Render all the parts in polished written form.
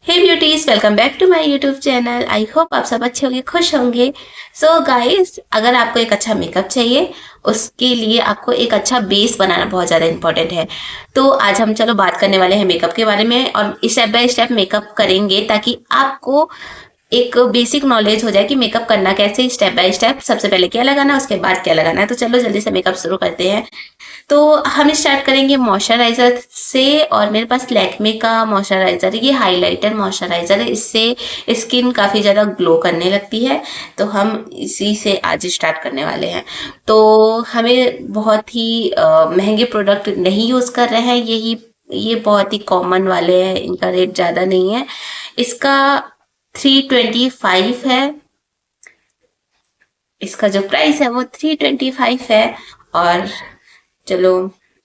Hey beauties, welcome back to my YouTube channel. I hope आप सब अच्छे होंगे, खुश होंगे। सो गाइस, अगर आपको एक अच्छा मेकअप चाहिए, उसके लिए आपको एक अच्छा बेस बनाना बहुत ज़्यादा इंपॉर्टेंट है। तो आज हम चलो बात करने वाले हैं मेकअप के बारे में और स्टेप बाय स्टेप मेकअप करेंगे ताकि आपको एक बेसिक नॉलेज हो जाए कि मेकअप करना कैसे, स्टेप बाय स्टेप। सबसे पहले क्या लगाना, उसके बाद क्या लगाना है। तो चलो जल्दी से मेकअप शुरू करते हैं। तो हम स्टार्ट करेंगे मॉइस्चराइजर से और मेरे पास लैक्मे का मॉइस्चराइजर है। ये हाइलाइटर मॉइस्चराइजर है, इससे स्किन काफ़ी ज़्यादा ग्लो करने लगती है। तो हम इसी से आज स्टार्ट करने वाले हैं। तो हमें बहुत ही महंगे प्रोडक्ट नहीं यूज़ कर रहे हैं, ये बहुत ही कॉमन वाले हैं, इनका रेट ज़्यादा नहीं है। इसका 325 है। इसका जो प्राइस है वो 325 है। और चलो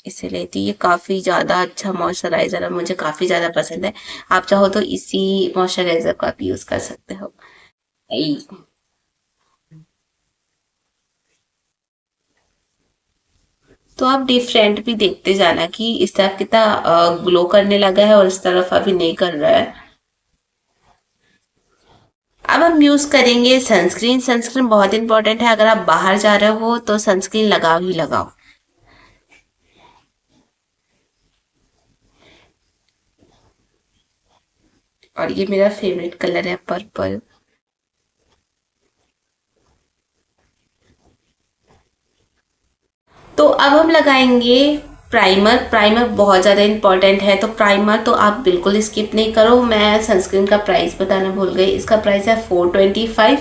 इसे लेती, ये काफ़ी ज़्यादा अच्छा मॉइस्चराइज़र है, मुझे काफ़ी ज़्यादा पसंद है। आप चाहो तो इसी मॉइस्चराइज़र को आप यूज़ कर सकते हो। यही। तो आप डिफरेंट भी देखते जाना कि इस तरफ कितना ग्लो करने लगा है और इस तरफ अभी नहीं कर रहा है। अब हम यूज़ करेंगे सनस्क्रीन। सनस्क्रीन बहुत इंपॉर्टेंट है, अगर आप बाहर जा रहे हो तो सनस्क्रीन लगाओ ही लगाओ। और ये मेरा फेवरेट कलर है, पर्पल। तो अब हम लगाएंगे प्राइमर। प्राइमर बहुत ज़्यादा इंपॉर्टेंट है, तो प्राइमर तो आप बिल्कुल स्किप नहीं करो। मैं सनस्क्रीन का प्राइस बताना भूल गई, इसका प्राइस है 425।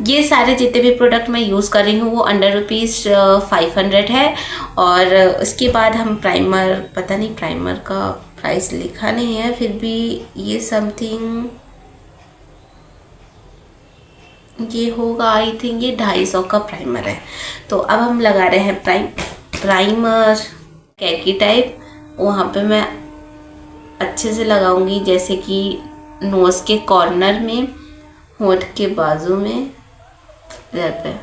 ये सारे जितने भी प्रोडक्ट मैं यूज़ कर रही हूँ वो अंडर ₹500 है। और उसके बाद हम प्राइमर, पता नहीं प्राइमर का प्राइस लिखा नहीं है, फिर भी ये समथिंग ये होगा, आई थिंक ये 250 का प्राइमर है। तो अब हम लगा रहे हैं प्राइमर कैकी टाइप। वहाँ पे मैं अच्छे से लगाऊंगी, जैसे कि नोज़ के कॉर्नर में, होंठ के बाजू में, इधर पे।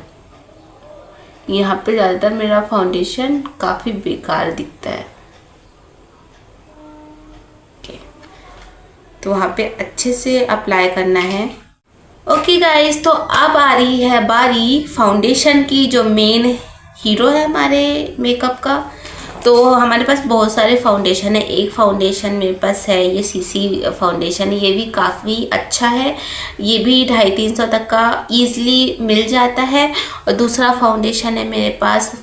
यहाँ पे ज़्यादातर मेरा फाउंडेशन काफ़ी बेकार दिखता है। ओके, तो वहाँ पे अच्छे से अप्लाई करना है। ओके गाइस, तो अब आ रही है बारी फाउंडेशन की, जो मेन हीरो है हमारे मेकअप का। तो हमारे पास बहुत सारे फाउंडेशन है। एक फाउंडेशन मेरे पास है, ये सीसी फाउंडेशन, ये भी काफ़ी अच्छा है। ये भी 250-300 तक का ईज़िली मिल जाता है। और दूसरा फाउंडेशन है मेरे पास,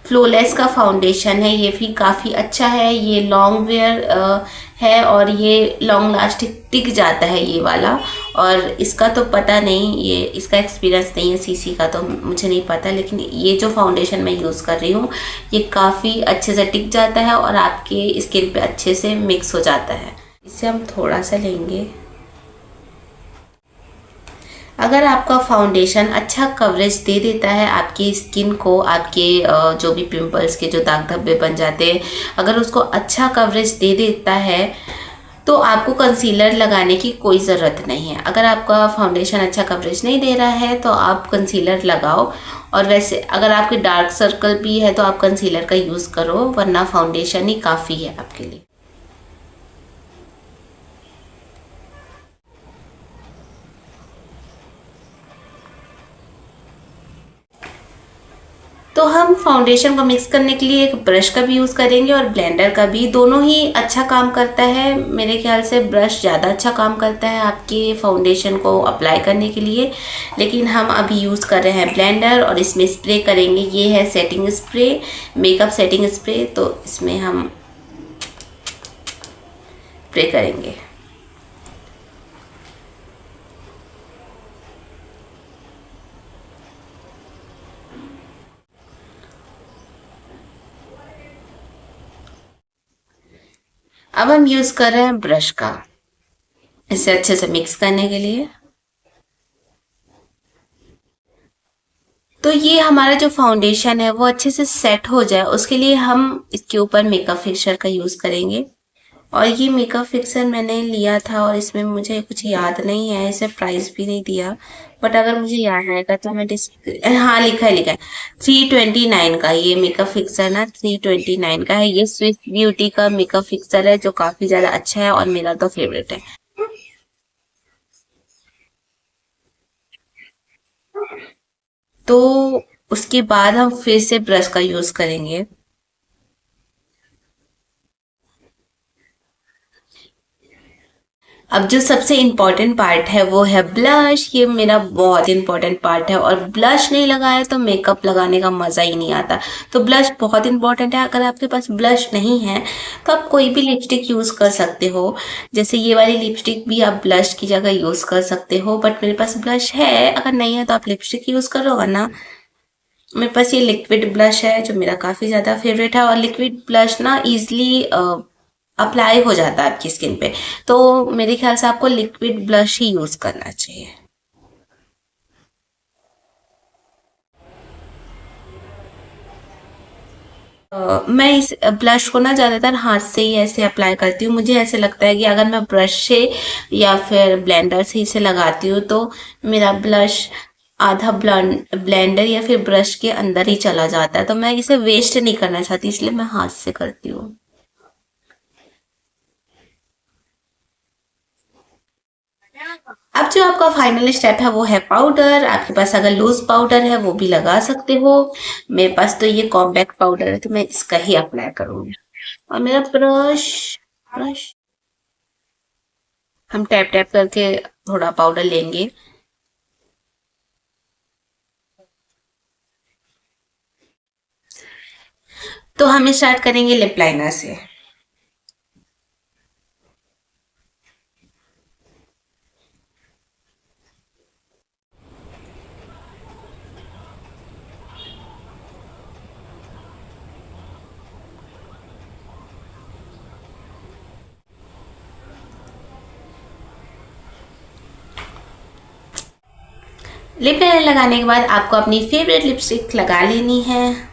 फ्लोलेस का फाउंडेशन है। ये भी काफ़ी अच्छा है, ये लॉन्ग वेयर है और ये लॉन्ग लास्टिक टिक जाता है ये वाला। और इसका तो पता नहीं, ये इसका एक्सपीरियंस नहीं है सीसी का, तो मुझे नहीं पता। लेकिन ये जो फाउंडेशन मैं यूज़ कर रही हूँ ये काफ़ी अच्छे से टिक जाता है और आपके स्किन पे अच्छे से मिक्स हो जाता है। इसे हम थोड़ा सा लेंगे। अगर आपका फाउंडेशन अच्छा कवरेज दे देता है आपकी स्किन को, आपके जो भी पिंपल्स के जो दाग धब्बे बन जाते हैं, अगर उसको अच्छा कवरेज दे देता है तो आपको कंसीलर लगाने की कोई ज़रूरत नहीं है। अगर आपका फाउंडेशन अच्छा कवरेज नहीं दे रहा है तो आप कंसीलर लगाओ। और वैसे अगर आपके डार्क सर्कल भी है तो आप कंसीलर का यूज़ करो, वरना फाउंडेशन ही काफ़ी है आपके लिए। तो हम फाउंडेशन को मिक्स करने के लिए एक ब्रश का भी यूज़ करेंगे और ब्लेंडर का भी। दोनों ही अच्छा काम करता है, मेरे ख्याल से ब्रश ज़्यादा अच्छा काम करता है आपके फाउंडेशन को अप्लाई करने के लिए। लेकिन हम अभी यूज़ कर रहे हैं ब्लेंडर और इसमें स्प्रे करेंगे। ये है setting spray, makeup setting spray. तो इसमें हम स्प्रे करेंगे। अब हम यूज़ कर रहे हैं ब्रश का, इसे अच्छे से मिक्स करने के लिए। तो ये हमारा जो फाउंडेशन है वो अच्छे से सेट हो जाए, उसके लिए हम इसके ऊपर मेकअप फिक्सर का यूज़ करेंगे। और ये मेकअप फिक्सर मैंने लिया था और इसमें मुझे कुछ याद नहीं है, इसे प्राइस भी नहीं दिया। बट अगर मुझे याद आएगा तो मैं हाँ, लिखा है 329 का। ये मेकअप फिक्सर ना 329 का है। ये स्विस ब्यूटी का मेकअप फिक्सर है जो काफ़ी ज़्यादा अच्छा है और मेरा तो फेवरेट है। तो उसके बाद हम फिर से ब्रश का यूज करेंगे। अब जो सबसे इम्पोर्टेंट पार्ट है वो है ब्लश। ये मेरा बहुत इम्पोर्टेंट पार्ट है, और ब्लश नहीं लगाया तो मेकअप लगाने का मज़ा ही नहीं आता। तो ब्लश बहुत इम्पोर्टेंट है। अगर आपके पास ब्लश नहीं है तो आप कोई भी लिपस्टिक यूज़ कर सकते हो। जैसे ये वाली लिपस्टिक भी आप ब्लश की जगह यूज़ कर सकते हो, बट मेरे पास ब्लश है। अगर नहीं है तो आप लिपस्टिक यूज़ करो, वरना मेरे पास ये लिक्विड ब्लश है जो मेरा काफ़ी ज़्यादा फेवरेट है। और लिक्विड ब्लश ना ईजिली अप्लाई हो जाता है आपकी स्किन पे। तो मेरे ख्याल से आपको लिक्विड ब्लश ही यूज़ करना चाहिए। मैं इस ब्लश को ना ज़्यादातर हाथ से ही ऐसे अप्लाई करती हूँ। मुझे ऐसे लगता है कि अगर मैं ब्रश से या फिर ब्लेंडर से इसे लगाती हूँ तो मेरा ब्लश आधा ब्लेंडर या फिर ब्रश के अंदर ही चला जाता है। तो मैं इसे वेस्ट नहीं करना चाहती, इसलिए मैं हाथ से करती हूँ। अब जो आपका फाइनल स्टेप है वो है पाउडर। आपके पास अगर लूज पाउडर है वो भी लगा सकते हो। मेरे पास तो ये कॉम्पैक्ट पाउडर है तो मैं इसका ही अप्लाई करूंगी। और मेरा ब्रश ब्रश हम टैप टैप करके थोड़ा पाउडर लेंगे। तो हम स्टार्ट करेंगे लिप लाइनर से। लिप लाइनर लगाने के बाद आपको अपनी फेवरेट लिपस्टिक लगा लेनी है।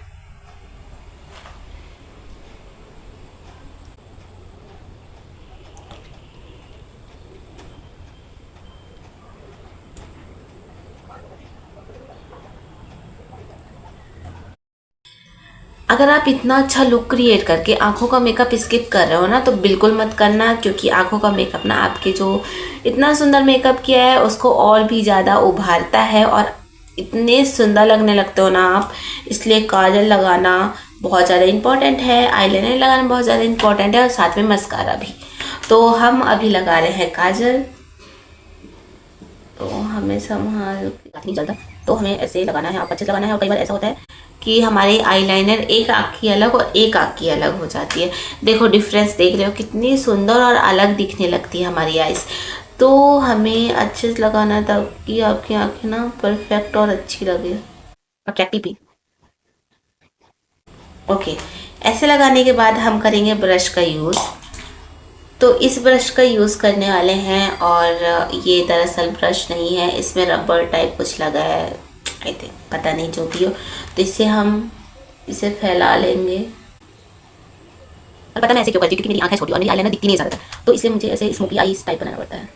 अगर आप इतना अच्छा लुक क्रिएट करके आंखों का मेकअप स्किप कर रहे हो ना तो बिल्कुल मत करना, क्योंकि आंखों का मेकअप ना आपके जो इतना सुंदर मेकअप किया है उसको और भी ज़्यादा उभारता है और इतने सुंदर लगने लगते हो ना आप। इसलिए काजल लगाना बहुत ज़्यादा इम्पॉर्टेंट है, आईलाइनर लगाना बहुत ज़्यादा इम्पॉर्टेंट है, और साथ में मस्कारा भी। तो हम अभी लगा रहे हैं काजल। तो हमें संभाल हाथ नहीं चलता, तो हमें ऐसे लगाना है, आप अच्छे से लगाना है। और कई बार ऐसा होता है कि हमारे आईलाइनर एक आँख की अलग और एक आँख की अलग हो जाती है। देखो डिफरेंस देख रहे हो, कितनी सुंदर और अलग दिखने लगती है हमारी आइज़। तो हमें अच्छे से लगाना है ताकि आपकी आँखें ना परफेक्ट और अच्छी लगे, अट्रैक्टिव भी। ओके, ऐसे लगाने के बाद हम करेंगे ब्रश का यूज़। तो इस ब्रश का यूज़ करने वाले हैं, और ये दरअसल ब्रश नहीं है, इसमें रबर टाइप कुछ लगा है, आई थिंक, पता नहीं, जो भी हो। तो इससे हम इसे फैला लेंगे। और पता मैं ऐसे क्यों करती हूँ, क्योंकि मेरी आंखें छोटी और मेरी आईलाइनर दिखती नहीं ज़्यादा, तो इसलिए मुझे ऐसे स्मोकी आईज टाइप बनाना पड़ता है।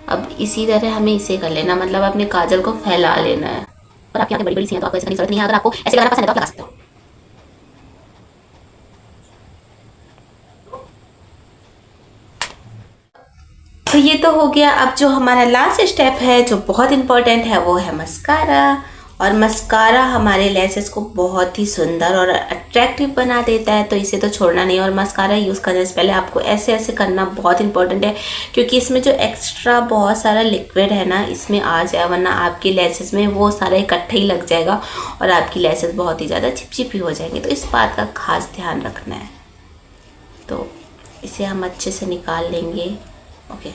अब इसी तरह हमें इसे कर लेना, मतलब अपने काजल को फैला लेना है। और आपकी आंखें बड़ी बड़ी सी हैं तो आपको ऐसे करने की जरूरत नहीं है। अगर आपको ऐसे लगाना पसंद है तो आप लगा सकते हो। तो ये तो हो गया। अब जो हमारा लास्ट स्टेप है जो बहुत इम्पोर्टेंट है वो है मस्कारा। और मस्कारा हमारे लैसेस को बहुत ही सुंदर और अट्रैक्टिव बना देता है, तो इसे तो छोड़ना नहीं। और मस्कारा यूज़ करने से पहले आपको ऐसे ऐसे करना बहुत इंपॉर्टेंट है, क्योंकि इसमें जो एक्स्ट्रा बहुत सारा लिक्विड है ना इसमें आ जाए, वरना आपके लैसेस में वो सारा इकट्ठा ही लग जाएगा और आपकी लैसेस बहुत ही ज़्यादा चिपचिपी हो जाएंगी। तो इस बात का खास ध्यान रखना है। तो इसे हम अच्छे से निकाल लेंगे। ओके,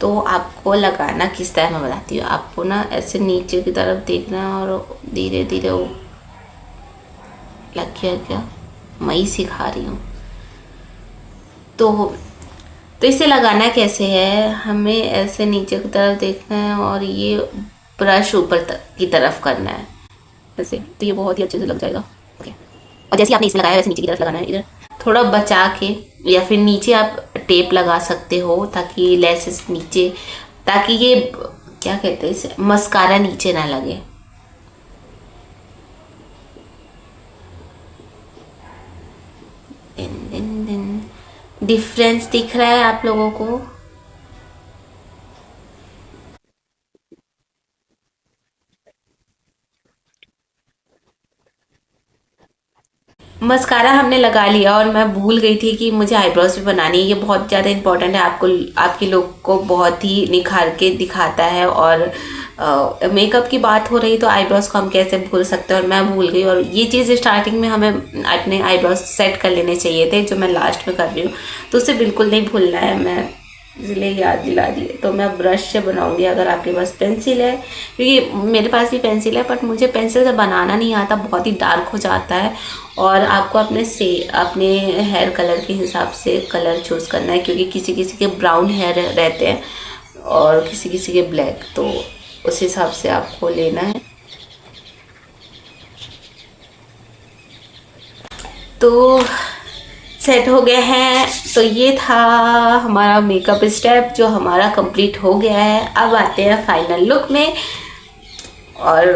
तो आपको लगाना किस तरह मैं बताती हूँ। आपको ना ऐसे नीचे की तरफ देखना है और धीरे धीरे वो लग गया क्या, मैं ही सिखा रही हूँ। तो इसे लगाना कैसे है, हमें ऐसे नीचे की तरफ देखना है और ये ब्रश ऊपर की तरफ करना है ऐसे, तो ये बहुत ही अच्छे से लग जाएगा। ओके, और जैसे आपने इसमें लगाया वैसे नीचे की तरफ लगाना है, इधर थोड़ा बचा के, या फिर नीचे आप टेप लगा सकते हो ताकि लेसेस नीचे, ताकि ये क्या कहते हैं इसे, मस्कारा नीचे ना लगे। दिन दिन दिन डिफरेंस दिख रहा है आप लोगों को? मस्कारा हमने लगा लिया और मैं भूल गई थी कि मुझे आईब्रोज भी बनानी है। ये बहुत ज़्यादा इंपॉर्टेंट है, आपको आपके लोग को बहुत ही निखार के दिखाता है। और मेकअप की बात हो रही तो आईब्रोज को हम कैसे भूल सकते हैं, और मैं भूल गई। और ये चीज़ स्टार्टिंग में हमें अपने आईब्रोज सेट कर लेने चाहिए थे, जो मैं लास्ट में कर रही हूँ, तो उसे बिल्कुल नहीं भूलना है। मैं इसलिए याद दिला दिए। तो मैं ब्रश से बनाऊंगी। अगर आपके पास पेंसिल है, क्योंकि मेरे पास भी पेंसिल है, बट मुझे पेंसिल से बनाना नहीं आता, बहुत ही डार्क हो जाता है। और आपको अपने हेयर कलर के हिसाब से कलर चूज़ करना है, क्योंकि किसी किसी के ब्राउन हेयर रहते हैं और किसी किसी के ब्लैक, तो उस हिसाब से आपको लेना है। तो सेट हो गए हैं। तो ये था हमारा मेकअप स्टेप जो हमारा कंप्लीट हो गया है। अब आते हैं फाइनल लुक में। और